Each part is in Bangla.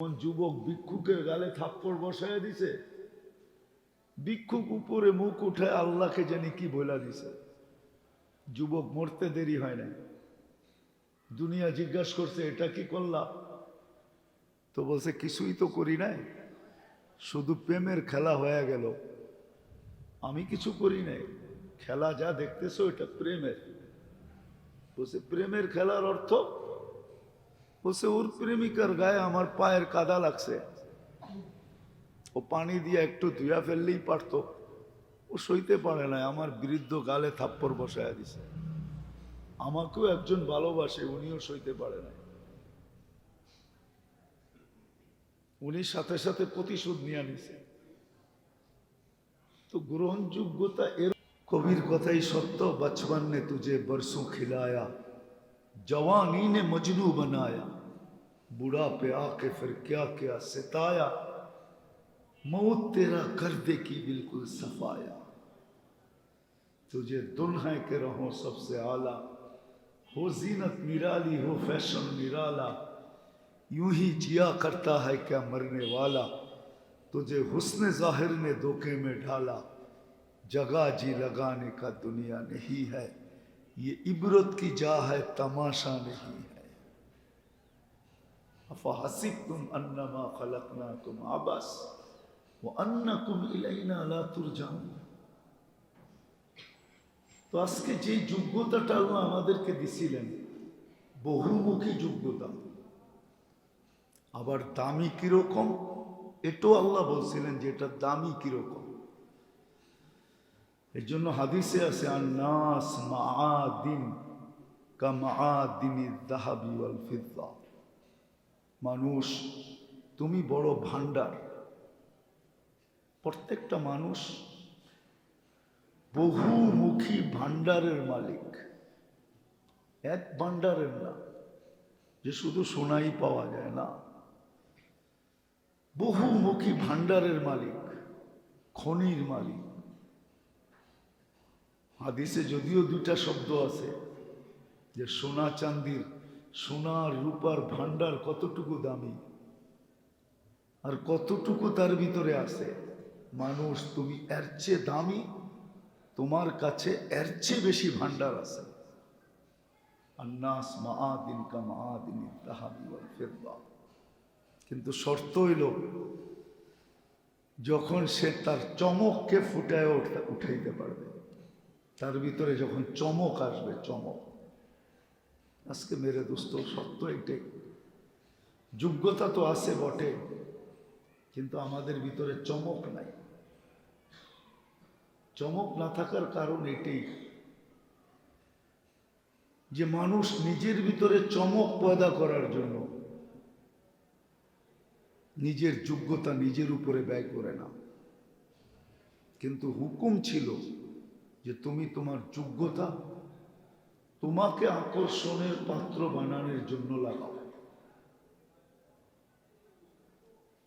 কোন যুবক ভিক্ষুকের গালে থাপ্পড় বসায় দিছে, ভিক্ষুক উপরে মুখ উঠে আল্লাহকে জানি কি বলা দিছে। যুবক মরতে দেরি হয় না, দুনিয়া জিজ্ঞাসা করছে এটা কি করলা, তো বলছে কিছুই তো করি নাই, শুধু প্রেমের খেলা হয়ে গেল, আমি কিছু করি নাই, খেলা যা দেখতেছো এটা প্রেমের। বলছে প্রেমের খেলার অর্থ? বলছে ওর প্রেমিকার গায়ে আমার পায়ের কাদা লাগছে, ও পানি দিয়ে একটু ধুয়া ফেললেই পারতো, ও সইতে পারে না, আমার বৃদ্ধ গালে থাপ্পড় বসায় দিছে। আমাকেও একজন ভালোবাসে, উনিও সইতে পারে না, উনি সাথে সাথে প্রতিশোধ নিয়ে নিছে। তো গ্রহণযোগ্যতা এর কবির কথাই সত্য, বচপন ने तुझे बरसों खिलाया, जवानी ने मजनू बनाया, बुढ़ा पे आके फिर क्या क्या सिताया, मौत तेरा कर दे की बिल्कुल सफाया, तुझे दुल्हन के रहो सबसे आला, हो जीनत निराली हो फैशन निराला, यूं ही जिया करता है क्या मरने वाला, तुझे हुस्न जाहिर ने धोखे में ढाला, जगह जी लगाने का दुनिया नहीं है, ये इबरत की जा है तमाशा नहीं है, अफहसिबतुम अन्नमा खलकनाकुम अबस व अन्नकुम इलैना ला तुरजाऊन। তো আজকে যে যোগ্যতাটা আল্লাহ আমাদেরকে দিছিলেন, বহুমুখী যোগ্যতা, আবার দামি কিরকম এটাও আল্লাহ বলছিলেন যে এটা দামি কিরকম। এর জন্য হাদিসে আছে আন্নাস মাআদিন কা মাআদিনি যাহাবি ওয়াল ফিদ্দা, মানুষ তুমি বড় ভান্ডার। প্রত্যেকটা মানুষ বহুমুখী ভান্ডারের মালিক, এক ভান্ডারের না যে শুধু সোনাই পাওয়া যায় না, বহুমুখী ভান্ডারের মালিক, খনির মালিক। হাদিসে যদিও দুইটা শব্দ আছে যে সোনা চাঁদির, সোনার রূপার ভান্ডার কতটুকু দামি আর কতটুকু তার ভিতরে আছে। মানুষ তুমি এর চেয়ে দামি, তোমার কাছে এর চেয়ে বেশি ভান্ডার আছে। আন্নাস মাআদিন কা মাআদিনি যাহাবি ওয়াল ফিদ্দা, কিন্তু শর্ত হইল যখন সে তার চমককে ফুটায় উঠাইতে পারবে, তার ভিতরে যখন চমক আসবে, চমক। আজকে মেরে দোস্ত সত্য এটাই, যোগ্যতা তো আছে বটে, কিন্তু আমাদের ভিতরে চমক নাই। চমক না থাকার কারণ এটাই যে মানুষ নিজের ভিতরে চমক পয়দা করার জন্য নিজের যোগ্যতা নিজের উপরে ব্যয় করে না। কিন্তু হুকুম ছিল যে তুমি তোমার যোগ্যতা তোমাকে আকর্ষণের পাত্র বানানোর জন্য লাগাও।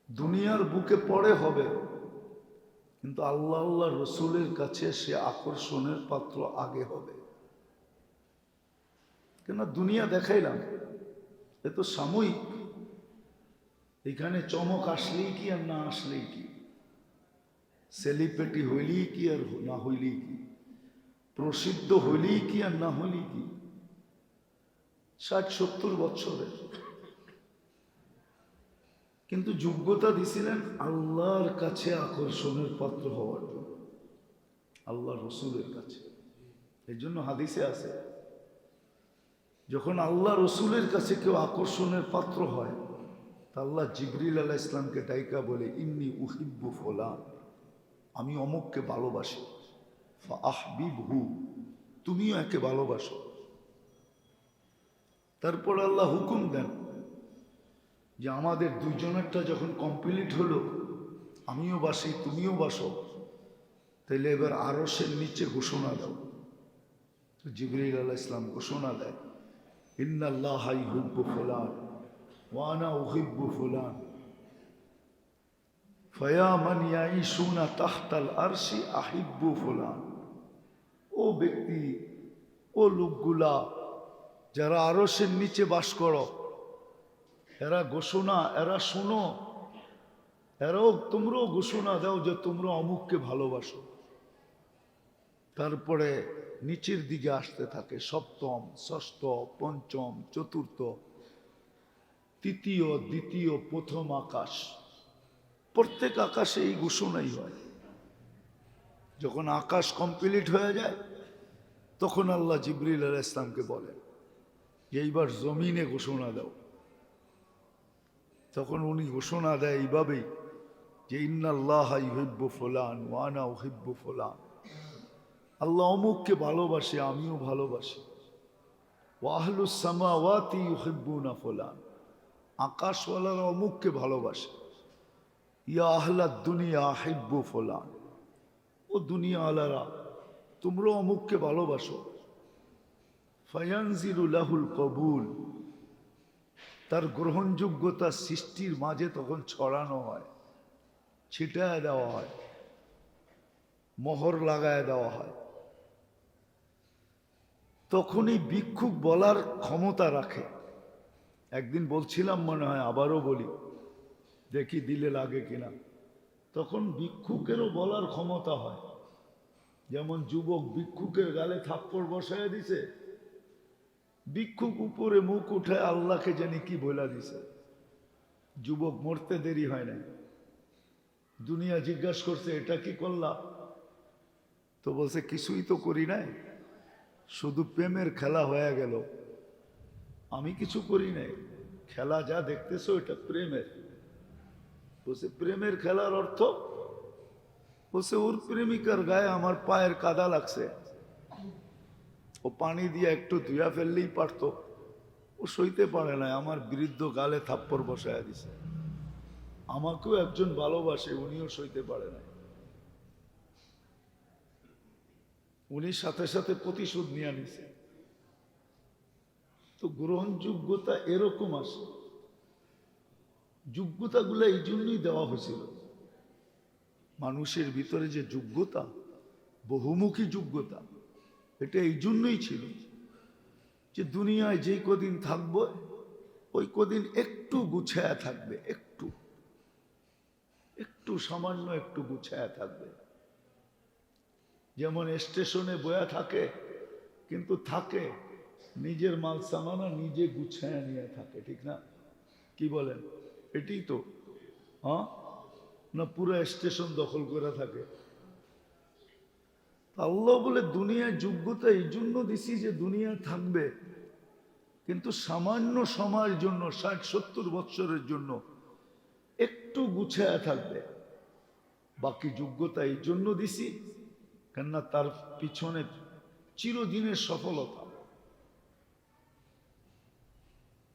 দুনিয়ার বুকে পড়ে হবে, কিন্তু আল্লাহ আল্লাহ রসুলের কাছে সে আকর্ষণের পাত্র আগে হবে। কেন দুনিয়া দেখাইলাম, এ তো সাময়িক, এখানে চমক আসলেই কি আর না আসলেই কি, সেলিব্রিটি হইলেই কি আর না হইলেই কি, প্রসিদ্ধ হইলেই কি আর না হইলেই কি, 60-70 বছরের। কিন্তু যোগ্যতা দিছিলেন আল্লাহর কাছে আকর্ষণের পাত্র হওয়ার জন্য, আল্লাহ রসুলের কাছে। এই জন্য হাদিসে আছে যখন আল্লাহ রসুলের কাছে কেউ আকর্ষণের পাত্র হয়, তা আল্লাহ জিবরিল আলাইহিস সালামকে ডাইকা বলে ইন্নী উহিব্বু ফুলান, আমি অমুককে ভালোবাসি, ফাআহবিবহু, তুমিও একে ভালোবাসো। তারপর আল্লাহ হুকুম দেন যে আমাদের দুইজনেরটা যখন কমপ্লিট হলো, আমিও বাসি তুমিও বাসো, তাইলে এবার আরশের নিচে ঘোষণা দাও। তো জিবরিল আলাইহিস সালাম ঘোষণা দেয় ইন্নাল্লাহা ইউহিব্বু ফুলান ওয়া আনা উহিব্বু ফুলান ফায়া মান ইয়াইশুনা তাহতাল আরশি আহিব্বু ফুলান। ও ব্যক্তি, ও লোকগুলা যারা আরশের নিচে বাস করো, এরা ঘোষণা, এরা শোনো, এরাও তোমরাও ঘোষণা দাও যে তোমরা অমুককে ভালোবাসো। তারপরে নিচের দিকে আসতে থাকে সপ্তম, ষষ্ঠ, পঞ্চম, চতুর্থ, তৃতীয়, দ্বিতীয়, প্রথম আকাশ। প্রত্যেক আকাশে এই ঘোষণাই হয়। যখন আকাশ কমপ্লিট হয়ে যায় তখন আল্লাহ জিবরিল আলাইহিস সালামকে বলেন যে এইবার জমিনে ঘোষণা দাও। তখন উনি ঘোষণা দেয় এইভাবেই যে ইন্নাল্লাহা ইউহিব্বু ফুলান ওয়া আনা উহিব্বু ফুলান। আল্লাহ অমুককে ভালোবাসে, আমিও ভালোবাসি। ওয়া আহলুস সামাওয়াতি ইউহিব্বুনা ফুলান, আকাশওয়ালারা অমুককে ভালোবাসে। ইয়া আহলাদ দুনিয়া আহিব্বু ফুলান, ও দুনিয়া আলারা তোমরা অমুককে ভালোবাসো। ফায়ানজিলু লাহুল কবুল, তার গ্রহণযোগ্যতা সৃষ্টির মাঝে তখন ছড়ানো হয়, ছিটায় দেওয়া হয়, মোহর লাগায় দেওয়া হয়। তখনই ভিক্ষুক বলার ক্ষমতা রাখে। একদিন বলছিলাম মনে হয়, আবারও বলি, দেখি দিলে লাগে কিনা। তখন ভিক্ষুকেরও বলার ক্ষমতা হয়। যেমন যুবক ভিক্ষুকের গালে থাপ্পড় বসায় দিছে, ভিক্ষুক উপরে মুখ উঠে আল্লাহকে জানি কি বলে দিছে। যুবক মরতে দেরি হয় না। দুনিয়া জিজ্ঞাসা করছে এটা কি করলা? তো বলছে কিছুই তো করি নাই, শুধু প্রেমের খেলা হয়ে গেল। আমি কিছু করি নাই, খেলা যা দেখতেছো এটা প্রেমের। বলছে প্রেমের খেলার অর্থ? বলছে ওর প্রেমিকার গায়ে আমার পায়ের কাদা লাগছে, ও পানি দিয়ে একটু ধুয়া ফেললেই পারতো, ও সইতে পারে না, আমার বৃদ্ধ গালে থাপ্পড় বসায় দিছে। আমাকেও একজন ভালোবাসে, উনিও সইতে পারে না, উনি সাথে সাথে প্রতিশোধ নিয়ে নিছে। তো গ্রহণযোগ্যতা এরকম আসে। যোগ্যতাগুলো এই জন্যই দেওয়া হয়েছিল। মানুষের ভিতরে যে যোগ্যতা, বহুমুখী যোগ্যতা, এটা এই জন্যই ছিল যে দুনিয়ায় যেই কদিন থাকবো ওই কদিন একটু গুছায়া থাকবে, একটু একটু সামান্য একটু গুছায়া থাকবে। যেমন স্টেশনে বয়া থাকে, কিন্তু থাকে নিজের মাল সামানা নিজে গুছায়া নিয়ে থাকে, ঠিক না? কি বলেন? এটাই তো। হ্যাঁ না, পুরো স্টেশন দখল করে থাকে। আল্লাহ বলে দুনিয়ায় যোগ্যতা এই জন্য দিছি যে দুনিয়া থাকবে, কিন্তু সামান্য সময়ের জন্য, 60-70 বৎসরের জন্য একটু গুছায়া থাকবে। বাকি যোগ্যতা এই জন্য দিছি কেননা তার পিছনে চিরদিনের সফলতা।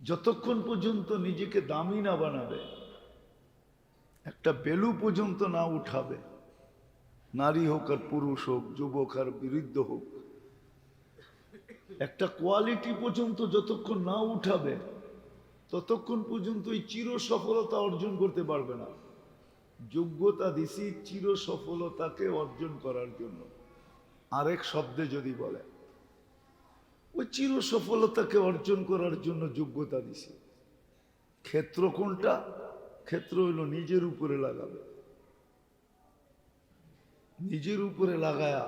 যতক্ষণ পর্যন্ত নিজেকে দামি না বানাবে, একটা বেলু পর্যন্ত না উঠাবে, নারী হোক আর পুরুষ হোক, যুবক আর বৃদ্ধ হোক, একটা কোয়ালিটি পর্যন্ত যতক্ষণ না উঠাবে ততক্ষণ পর্যন্ত এই চির সফলতা অর্জন করতে পারবে না। যোগ্যতা দিছি চির সফলতাকে অর্জন করার জন্য। আরেক শব্দে যদি বলে, ওই চির সফলতাকে অর্জন করার জন্য যোগ্যতা দিছি। ক্ষেত্র কোনটা? ক্ষেত্র হইল নিজের উপরে লাগাবে। নিজের উপরে লাগায়া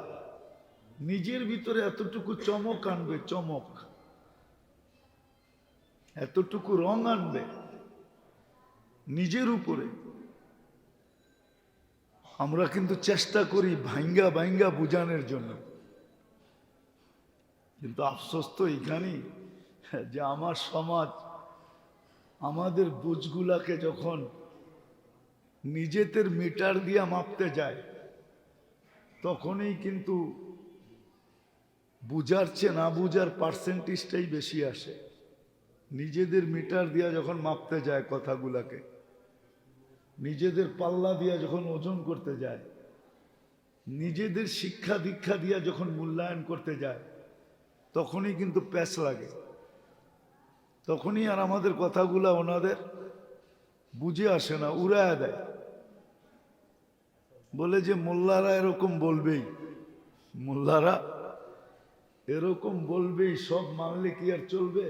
নিজের ভিতরে এতটুকু চমক আনবে, চমক, এতটুকু রং আনবে নিজের উপরে। আমরা কিন্তু চেষ্টা করি ভাঙ্গা ভাঙ্গা বুঝানোর জন্য, কিন্তু আফসোস তো এইখানেই যে আমার সমাজ আমাদের বুঝগুলাকে যখন নিজেদের মিটার দিয়া মাপতে যায় তখনই কিন্তু বুঝার চেয়ে না বুঝার পার্সেন্টেজটাই বেশি আসে। নিজেদের মিটার দিয়া যখন মাপতে যায় কথাগুলাকে, নিজেদের পাল্লা দিয়া যখন ওজন করতে যায়, নিজেদের শিক্ষা দীক্ষা দিয়া যখন মূল্যায়ন করতে যায়, তখনই কিন্তু প্যাচ লাগে। তখনই আর আমাদের কথাগুলা ওনাদের বুঝে আসে না, উড়ায় দেয়। বলে যে মোল্লারা এরকম বলবেই, মোল্লারা এরকম বলবেই, সব মানলে কি আর চলবে?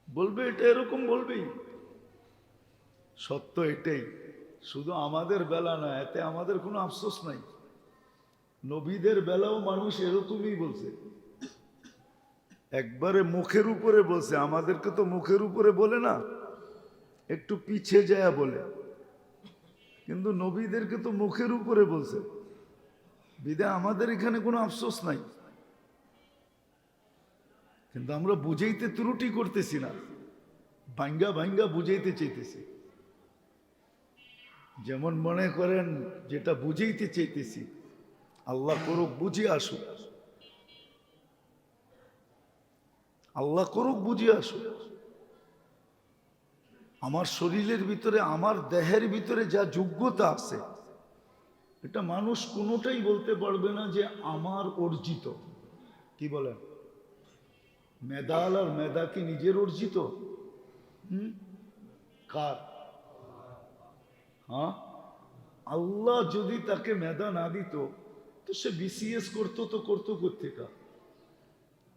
বলবে এটা এরকম বলবেই, সত্য এটাই। শুধু আমাদের বেলা না, এতে আমাদের কোনো আফসোস নাই। নবীদের বেলাও মানুষ এরকমই বলছে, একবারে মুখের উপরে বলছে। আমাদেরকে তো মুখের উপরে বলে না, একটু পিছিয়ে যায় বলে, কিন্তু নবীদেরকে তো মুখের উপরে বলছে। বিদায় আমাদের এখানে কোনো আফসোস নাই, কিন্তু আমরা বুঝাইতে ত্রুটি করতেছি না, ভাঙ্গা ভাঙ্গা বুঝাইতে চাইতেছি। যেমন মনে করেন যেটা বুঝাইতে চাইতেছি, আল্লাহ করুক বুঝে আসুক, আল্লাহ করুক বুঝে আসুক। আমার শরীরের ভিতরে, আমার দেহের ভিতরে যা যোগ্যতা আছে, এটা মানুষ কোনোটাই বলতে পারবে না যে আমার অর্জিত। কি বলেন? মেধাল আর মেধা কি নিজের অর্জিত? কার? হ্যাঁ, আল্লাহ যদি তাকে মেধা না দিত তো সে বিসিএস করতো তো করতো কোত্থেকা,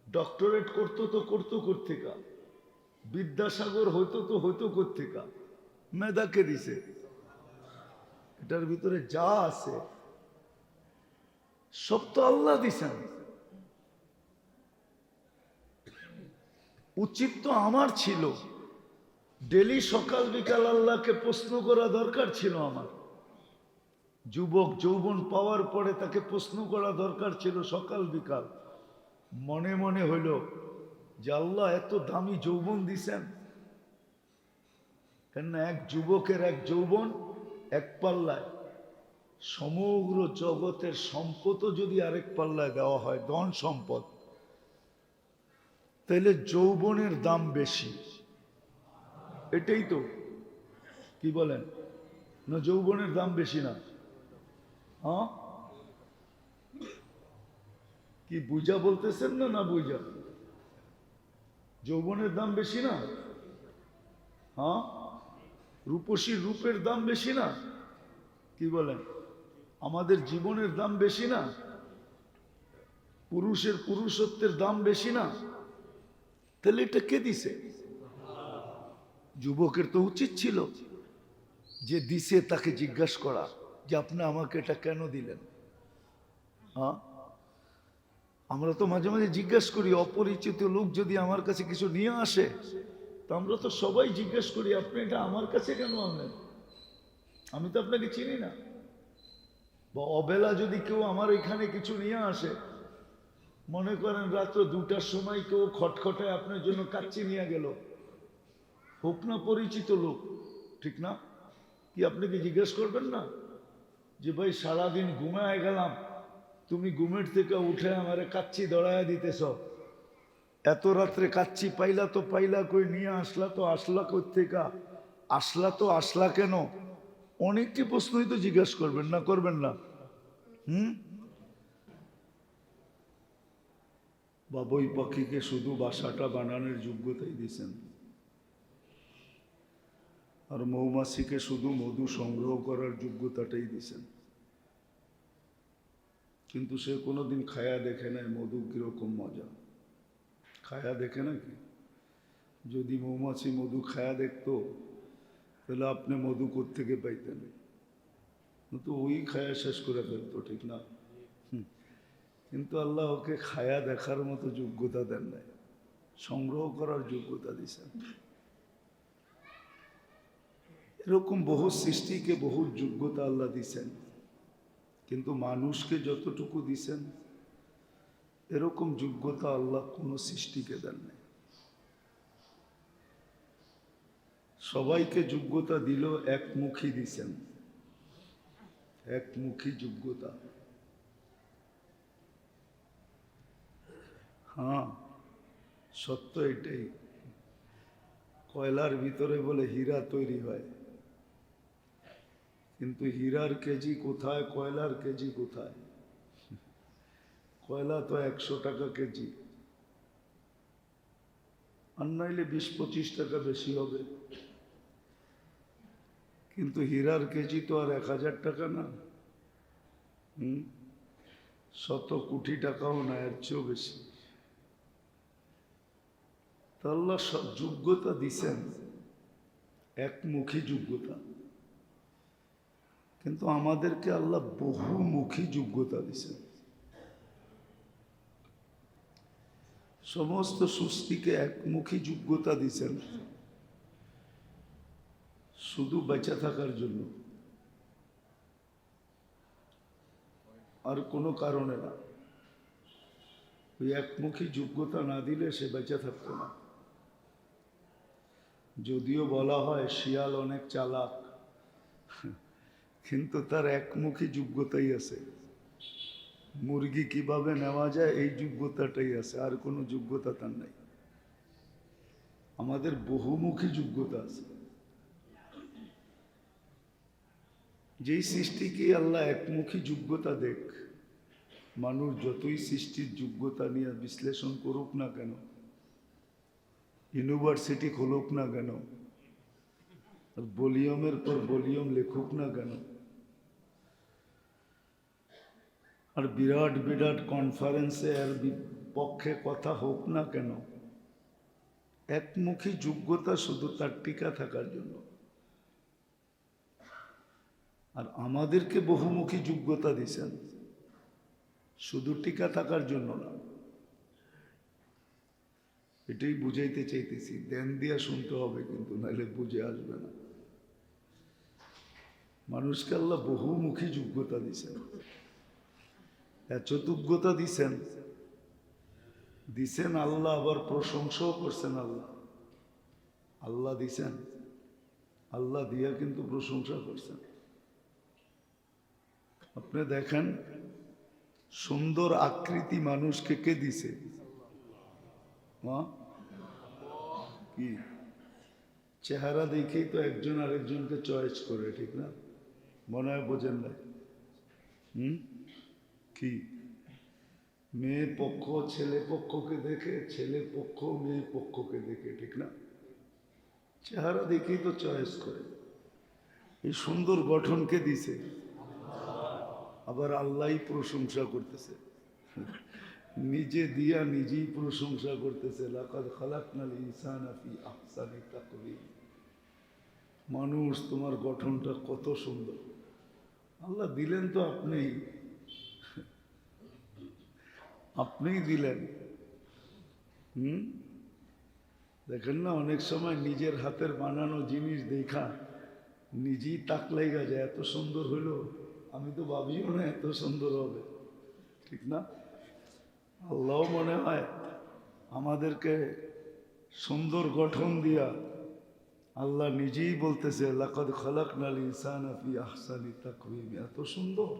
ডক্টরেট করতো তো করতো কোত্থেকা, বিদ্যাসাগর হইতো তো হইতো কোত্থেকা? মেধাকে দিছে। এটার ভিতরে যা আছে সব তো আল্লাহ দিছেন। উচিত তো আমার ছিল ডেলি সকাল বিকাল আল্লাহকে প্রশ্ন করা দরকার ছিল আমার। যুবক যৌবন পাওয়ার পরে তাকে প্রশ্ন করা দরকার ছিল সকাল বিকাল। মনে মনে হইল যে আল্লাহ এত দামি যৌবন দিছেন, কেননা এক যুবকের এক যৌবন এক পাল্লায়, সমগ্র জগতের সম্পদও যদি আরেক পাল্লায় দেওয়া হয়, ধন সম্পদ, তাহলে যৌবনের দাম বেশি। এটাই তো, কি বলেন? না যৌবনের দাম বেশি না? হ্যাঁ, কি বুঝা বলতেছেন না? না বুঝা? যৌবনের দাম বেশি না? হ্যাঁ, রূপসীর রূপের দাম বেশি না? কি বলেন? আমাদের জীবনের দাম বেশি না? পুরুষের পুরুষত্বের দাম বেশি না? তাহলে এটা কে দিছে? যুবকের তো উচিত ছিল যে দিছে তাকে জিজ্ঞাসা করা যে আপনি আমাকে এটা কেন দিলেন। হ্যাঁ, আমরা তো মাঝে মাঝে জিজ্ঞাসা করি, অপরিচিত লোক যদি আমার কাছে কিছু নিয়ে আসে তো আমরা তো সবাই জিজ্ঞেস করি আপনি এটা আমার কাছে কেন আনলেন, আমি তো আপনাকে চিনি না। বা অবেলা যদি কেউ আমার এখানে কিছু নিয়ে আসে, মনে করেন রাত্র 2টার সময় কেউ খটখটায় আপনার জন্য কাচ্চি নিয়ে গেল, হোক না পরিচিত লোক, ঠিক না? কি আপনি কি জিজ্ঞেস করবেন না যে ভাই সারাদিন ঘুমায় গেলাম, তুমি ঘুমের থেকে উঠে আমারে কাচ্চি দড়াইয়া দিতেছ, এত রাত্রে কাচ্চি পাইলা তো পাইলা কই, নিয়ে আসলা তো আসলা কই থেকে, আসলা তো আসলা কেন? অনেকটি প্রশ্নই তো জিজ্ঞাসা করবেন না, করবেন না? বাবুই পাখিকে শুধু বাসাটা বানানোর যোগ্যতাই দিয়েছেন, আর মৌমাছিকে শুধু মধু সংগ্রহ করার যোগ্যতাটাই দিয়েছেন। কিন্তু সে কোনোদিন খায়া দেখে নাই মধু কিরকম মজা, খায়া দেখে নাকি? যদি মৌমাছি মধু খায়া দেখতো তাহলে আপনি মধু কোত্থেকে পাইতেন? তো ওই খায়া শেষ করে ফেলতো, ঠিক না? কিন্তু আল্লাহ ওকে খায়া দেখার মতো যোগ্যতা দেন নাই, সংগ্রহ করার যোগ্যতা দিয়েছেন। এরকম বহু সৃষ্টিকে বহু যোগ্যতা আল্লাহ দিছেন, কিন্তু মানুষকে যতটুকু দিছেন এরকম যোগ্যতা আল্লাহ কোনো সৃষ্টিকে দেন নাই। সবাইকে যোগ্যতা দিল, একমুখী দিছেন, একমুখী যোগ্যতা। হ্যাঁ, সত্য এটাই। কয়লার ভিতরে বলে হীরা তৈরি হয়, কিন্তু হীরার কেজি কোথায়, কয়লার কেজি কোথায়? কয়লা তো 100 টাকা কেজি, আর নাইলে 20-25 টাকা বেশি হবে, কিন্তু হীরার কেজি তো আর 1000 টাকা না, 100 কোটি টাকাও না, এর চেয়েও বেশি। তো আল্লাহ সব যোগ্যতা দিছেন, একমুখী যোগ্যতা, কিন্তু আমাদেরকে আল্লাহ বহুমুখী যোগ্যতা দিছেন। সমস্ত সৃষ্টিকে একমুখী যোগ্যতা দিছেন শুধু বেঁচে থাকার জন্য, আর কোনো কারণে না। ওই একমুখী যোগ্যতা না দিলে সে বেঁচে থাকতো না। যদিও বলা হয় শিয়াল অনেক চালাক, কিন্তু তার একমুখী যোগ্যতাই আছে। মুরগি কিভাবে নেওয়া যায় এই যোগ্যতাটাই আছে, আর কোনো যোগ্যতা তার নাই। আমাদের বহুমুখী যোগ্যতা আছে। যেই সৃষ্টিকে আল্লাহ একমুখী যোগ্যতা দেখ, মানুষ যতই সৃষ্টির যোগ্যতা নিয়ে বিশ্লেষণ করুক না কেন, ইউনিভার্সিটি খুলুক না কেন, ভলিউমের পর ভলিউম লেখুক না কেন, আর বিরাট বিরাট কনফারেন্সে এর পক্ষে কথা হোক না কেন, একমুখী যোগ্যতা শুধু তার টিকা থাকার জন্য। আর আমাদেরকে বহুমুখী যোগ্যতা দিয়েছেন শুধু টিকা থাকার জন্য না। এটাই বুঝাইতে চাইতেছি, ধ্যান দিয়া শুনতে হবে, কিন্তু নাহলে বুঝে আসবে না। মানুষকে আল্লাহ বহুমুখী যোগ্যতা দিছেন, এত যোগ্যতা দিছেন দিছেন আল্লাহ, আবার প্রশংসাও করছেন আল্লাহ। আল্লাহ দিছেন, আল্লাহ দিয়া কিন্তু প্রশংসা করছেন। আপনি দেখেন সুন্দর আকৃতি মানুষকে কে দিছে? কি চেহারা দেখেই তো একজন আরেকজনকে চয়েস করে, ঠিক না? মনে হয় বোঝেন না? কি মেয়ে পক্ষ ছেলে পক্ষকে দেখে, ছেলে পক্ষ মেয়ে পক্ষকে দেখে, ঠিক না? চেহারা দেখেই তো চয়েস করে। এই সুন্দর গঠনকে দিছে, আবার আল্লাহই প্রশংসা করতেছে, নিজে দিয়া নিজেই প্রশংসা করতেছে। লাকাদ খালাকনাল ইনসানা ফি আহসানি তাকওয়িম। মানুষ, তোমার গঠনটা কত সুন্দর। আল্লাহ দিলেন তো আপনিই দিলেন। দেখেন না, অনেক সময় নিজের হাতের বানানো জিনিস দেখা নিজেই তাক লাগা যায়, এত সুন্দর হইলো, আমি তো ভাবিও না এত সুন্দর হবে, ঠিক না? আল্লাহ মনে হয় আমাদেরকে সুন্দর গঠন দিয়া আল্লাহ নিজেই বলতেছে লাকাদ খালাকনাল ইনসানা ফি আহসানি তাকওয়িম, এত সুন্দর।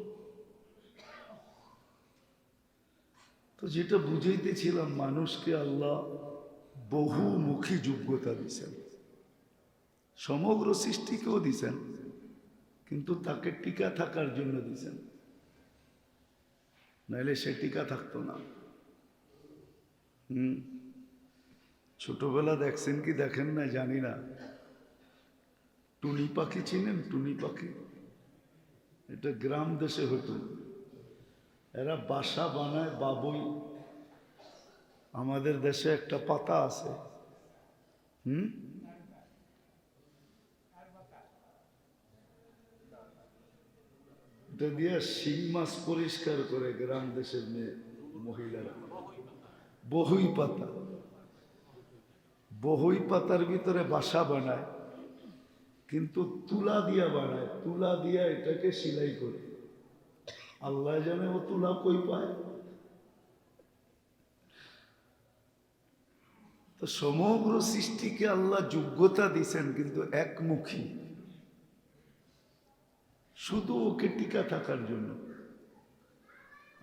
তো যেটা বুঝাইতেছিলাম, মানুষকে আল্লাহ বহুমুখী যোগ্যতা দিছেন, সমগ্র সৃষ্টিকেও দিছেন, কিন্তু তাকে টিকা থাকার জন্য দিছেন, নাইলে সে টিকা থাকতো না। ছোটবেলা দেখছেন কি দেখেন না জানি না, টুনি পাখি চিনেন? টুনি পাখি, এটা গ্রাম দেশে হতো। এরা বাসা বানায় বাবুই। আমাদের দেশে একটা পাতা আছে, এটা দিয়ে শিং মাছ পরিষ্কার করে গ্রাম দেশের মহিলারা। বহুই পাতা, বহুই পাতার ভিতরে বাসা বানায়, কিন্তু তুলা দিয়া বানায়, তুলা দিয়া এটাকে সেলাই করে। আল্লাহ জানে ও তুলা কই পায়। তো সমগ্র সৃষ্টিকে আল্লাহ যোগ্যতা দিছেন, কিন্তু একমুখী, শুধু ওকে টিকা থাকার জন্য।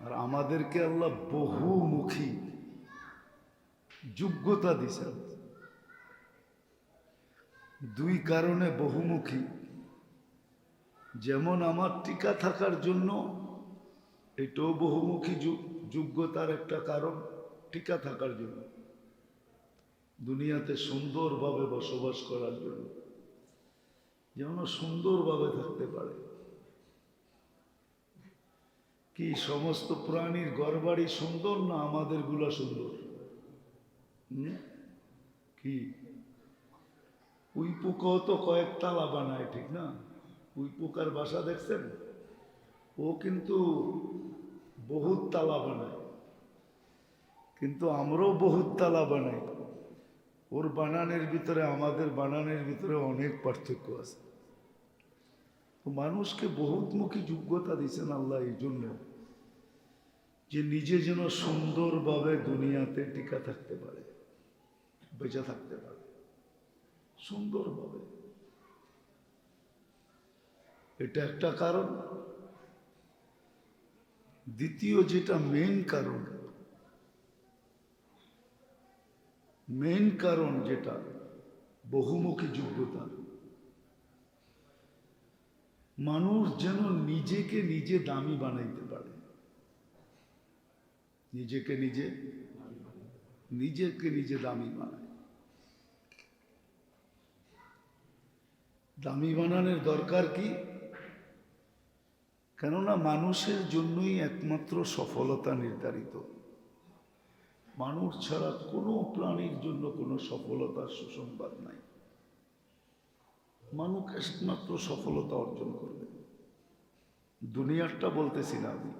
আর আমাদেরকে আল্লাহ বহুমুখী যোগ্যতা দিছেন, দুই কারণে বহুমুখী। যেমন আমার টিকা থাকার জন্য, এটাও বহুমুখী যোগ্যতার একটা কারণ, টিকা থাকার জন্য, দুনিয়াতে সুন্দরভাবে বসবাস করার জন্য, যেন সুন্দরভাবে থাকতে পারে। কি সমস্ত প্রাণীর ঘরবাড়ি সুন্দর না আমাদের গুলা সুন্দর? কি উই পোকাও তো কয়েক তালা বানায়, ঠিক না? উই পোকার বাসা দেখছেন? ও কিন্তু বহুত তালা বানায়, কিন্তু আমরাও বহুত তালা বানাই। ওর বানানের ভিতরে আমাদের বানানের ভিতরে অনেক পার্থক্য আছে। তো মানুষকে বহুতমুখী যোগ্যতা দিয়েছেন আল্লাহ এই জন্য যে নিজে যেন সুন্দরভাবে দুনিয়াতে টিকা থাকতে পারে, বেঁচে থাকতে পারে সুন্দরভাবে। এটা একটা কারণ। দ্বিতীয় যেটা মেইন কারণ যেটা বহুমুখী যোগ্যতা, মানুষ যেন নিজেকে নিজে দামি বানাইতে পারে। নিজেকে নিজে দামি বানায়। দামি বানানোর দরকার কি? কেননা মানুষের জন্যই একমাত্র সফলতা নির্ধারিত। মানুষ ছাড়া কোনো প্রাণীর জন্য কোনো সফলতার সুসংবাদ নাই। মানুষ একমাত্র সফলতা অর্জন করবে। দুনিয়ারটা বলতেছি না আমি,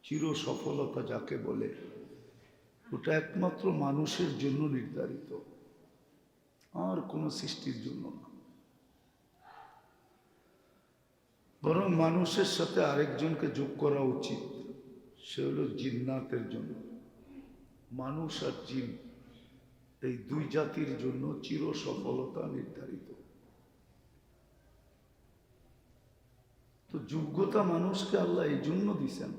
চির সফলতা যাকে বলে ওটা একমাত্র মানুষের জন্য নির্ধারিত, আর কোনো সৃষ্টির জন্য না। বরং মানুষের সাথে আরেকজনকে যোগ করা উচিত, সে হলো জিন্নাতের জন্য। মানুষ আর জিন এই দুই জাতির জন্য চির সফলতা নির্ধারিত। তো যোগ্যতা মানুষকে আল্লাহ এই জন্য দিছেন,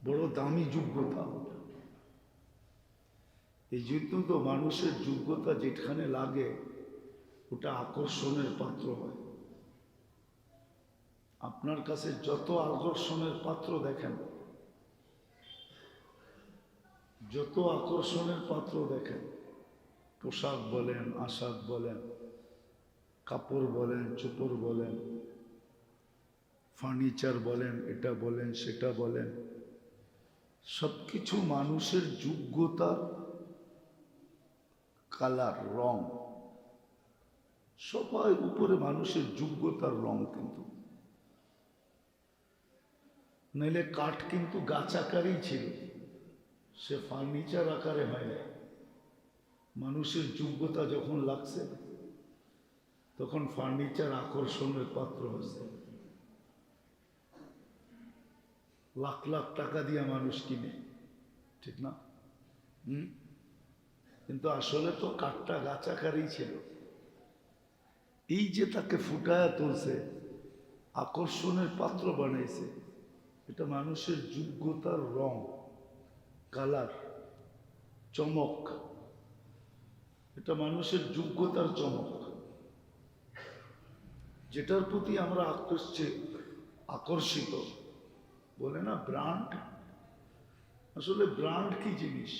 বড় দামি যোগ্যতা। এই জন্য তো মানুষের যোগ্যতা যেখানে লাগে ওটা আকর্ষণের পাত্র হয়। আপনার কাছে যত আকর্ষণের পাত্র দেখেন, যত আকর্ষণের পাত্র দেখেন, পোশাক বলেন, আশাক বলেন, কাপড় বলেন, চোপড় বলেন, ফার্নিচার বলেন, এটা বলেন, সেটা বলেন, সবকিছু মানুষের যোগ্যতা, কালার, রং, সবাই উপরে মানুষের যোগ্যতার রং। কিন্তু নইলে কাঠ কিন্তু গাছ আকারেই ছিল, সে ফার্নিচার আকারে হয় না। মানুষের যোগ্যতা যখন লাগছে তখন ফার্নিচার আকর্ষণের পাত্র হচ্ছে। লাখ লাখ টাকা দিয়ে মানুষ কিনে, ঠিক না? কিন্তু আসলে তো কাঠটা গাছ আকারেই ছিল। এই যে তাকে ফুটায়া তুলছে, আকর্ষণের পাত্র বানাইছে, এটা মানুষের যোগ্যতার রং, কালার, চমক। এটা মানুষের যোগ্যতার চমক, যেটার প্রতি আমরা আকর্ষিত। বলে না ব্র্যান্ড, আসলে ব্র্যান্ড কি জিনিস?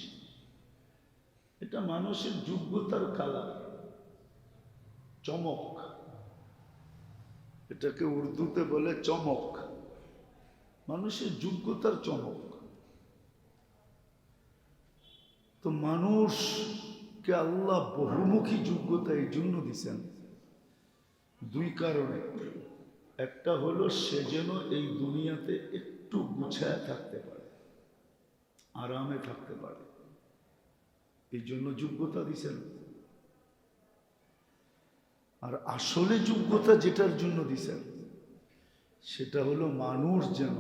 এটা মানুষের যোগ্যতার কালার, চমক। এটাকে উর্দুতে বলে চমক, মানুষের যোগ্যতার চমক। তো মানুষকে আল্লাহ বহুমুখী যোগ্যতা এই জন্য দিছেন দুই কারণে। একটা হলো সে যেন এই দুনিয়াতে একটু গুছায় থাকতে পারে, আরামে থাকতে পারে, এই জন্য যোগ্যতা দিছেন। আর আসলে যোগ্যতা যেটার জন্য দিছেন সেটা হলো মানুষ যেন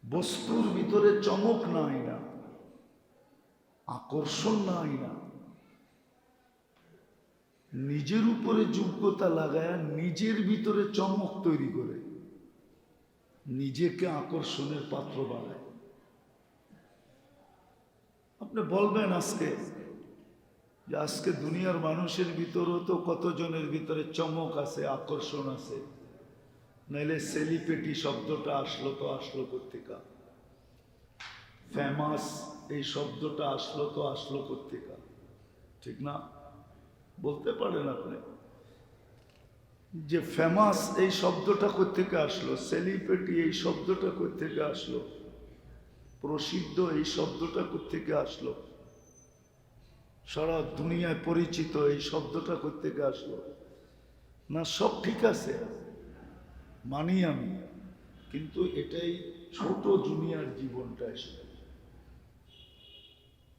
বস্তুর ভিতরে চমক নাই না, আকর্ষণ নাই না, নিজের উপরে যোগ্যতা লাগায় নিজের ভিতরে চমক তৈরি করে নিজেকে আকর্ষণের পাত্র বানায়। আপনি বলবেন আজকে যে আজকে দুনিয়ার মানুষের ভিতরেও তো কতজনের ভিতরে চমক আছে, আকর্ষণ আছে, নাইলে সেলিব্রিটি শব্দটা আসলো কোত্থেকা? ফেমাস এই শব্দটা আসলো কোত্থেকা? ঠিক না? বলতে পারেন আপনি যে ফেমাস এই শব্দটা কোত্থেকে আসলো, সেলিব্রিটি এই শব্দটা কোত্থেকে আসলো? প্রসিদ্ধ এই শব্দটা কোত্থেকে আসলো? সারা দুনিয়ায় পরিচিত এই শব্দটা কোত্থেকে আসলো? না সব ঠিক আছে, মানি আমি, কিন্তু এটাই ছোট দুনিয়ার জীবনটা এসে,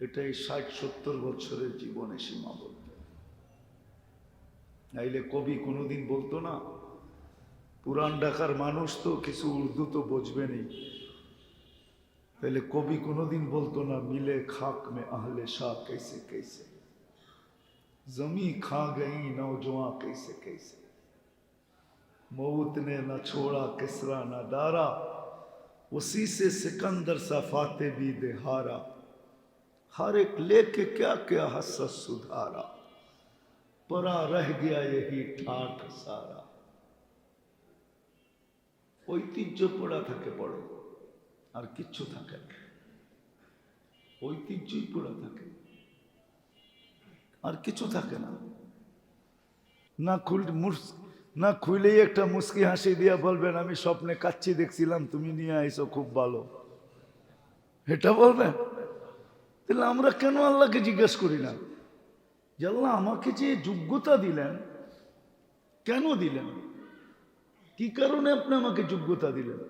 এটাই 60-70 বছরের জীবনে সীমাবদ্ধ। নাইলে কবি কোনোদিন বলতো না, পুরান ঢাকার মানুষ তো কিছু উর্দু তো বুঝবেনই, তাহলে কবি কোনোদিন বলতো না মিলে খাক মে আহলে শাহ कैसे कैसे, जमी खा गई नौजवां कैसे कैसे, मौत ने न छोड़ा किसरा न दारा, उसी से सिकंदर सा फाते भी देहारा, हर एक लेके क्या क्या हसस सुधारा, परा रह गया यही ठाठ सारा। ঐতিহ্য পড়া থাকে পড়ে, আর কিচ্ছু থাকে না, ঐতিহ্যই পড়া থাকে, আর কিছু থাকে না। না খুইলেই একটা মুস্কি হাসি দিয়া বলবেন আমি স্বপ্নে কাচ্চি দেখছিলাম, তুমি নিয়ে আইসো, খুব ভালো, এটা বলবেন। তাহলে আমরা কেন আল্লাহকে জিজ্ঞেস করি না যে আল্লাহ আমাকে যে যোগ্যতা দিলেন, কেন দিলেন, কি কারণে আপনি আমাকে যোগ্যতা দিলেন?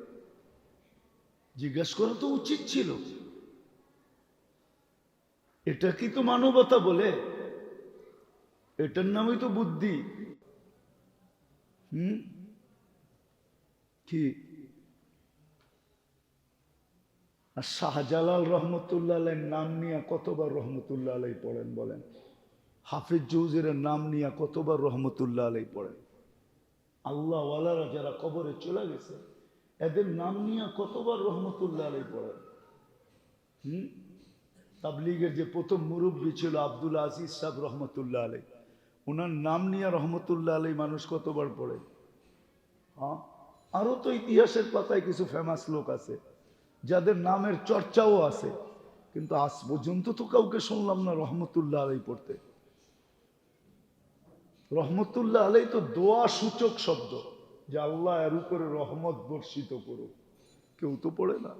জিজ্ঞেস করা তো উচিত ছিল। এটা কি তো মানবতা বলে? এটার নামই তো বুদ্ধি। কি? আর শাহজালাল রহমতুল্লাহ আলাইহির নাম নিয়ে কতবার রহমতুল্লাহ আলাই পড়েন বলেন? হাফিজ জৌজিরের নাম নিয়ে কতবার রহমতুল্লাহ আলাই পড়েন? আল্লাহ ওয়ালারা যারা কবরে চলে গেছে এদের নাম নিয়ে কতবার রহমতুল্লাহ আলাই পড়েন? তাবলীগের যে প্রথম মুরব্বী ছিল আব্দুল আজিজ সাহেব রহমতুল্লাহ আলাই, ওনার নাম নিয়ে রহমতুল্লাহ আলাই মানুষ কতবার পড়ে? হ্যাঁ, আরো তো ইতিহাসের পাতায় কিছু ফেমাস লোক আছে যাদের নামের চর্চাও আছে, কিন্তু আজ পর্যন্ত তো কাউকে শুনলাম না রহমতুল্লাহ আলাই পড়তে। রহমতুল্লাহ আলাই তো দোয়া সূচক শব্দ, যে আল্লাহ এর উপরে রহমত বর্ষিত করুক, কেউ তো পড়ে না।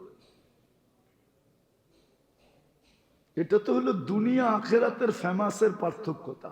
এটা তো হলো দুনিয়া আখেরাতের ফেমাসের পার্থক্যতা।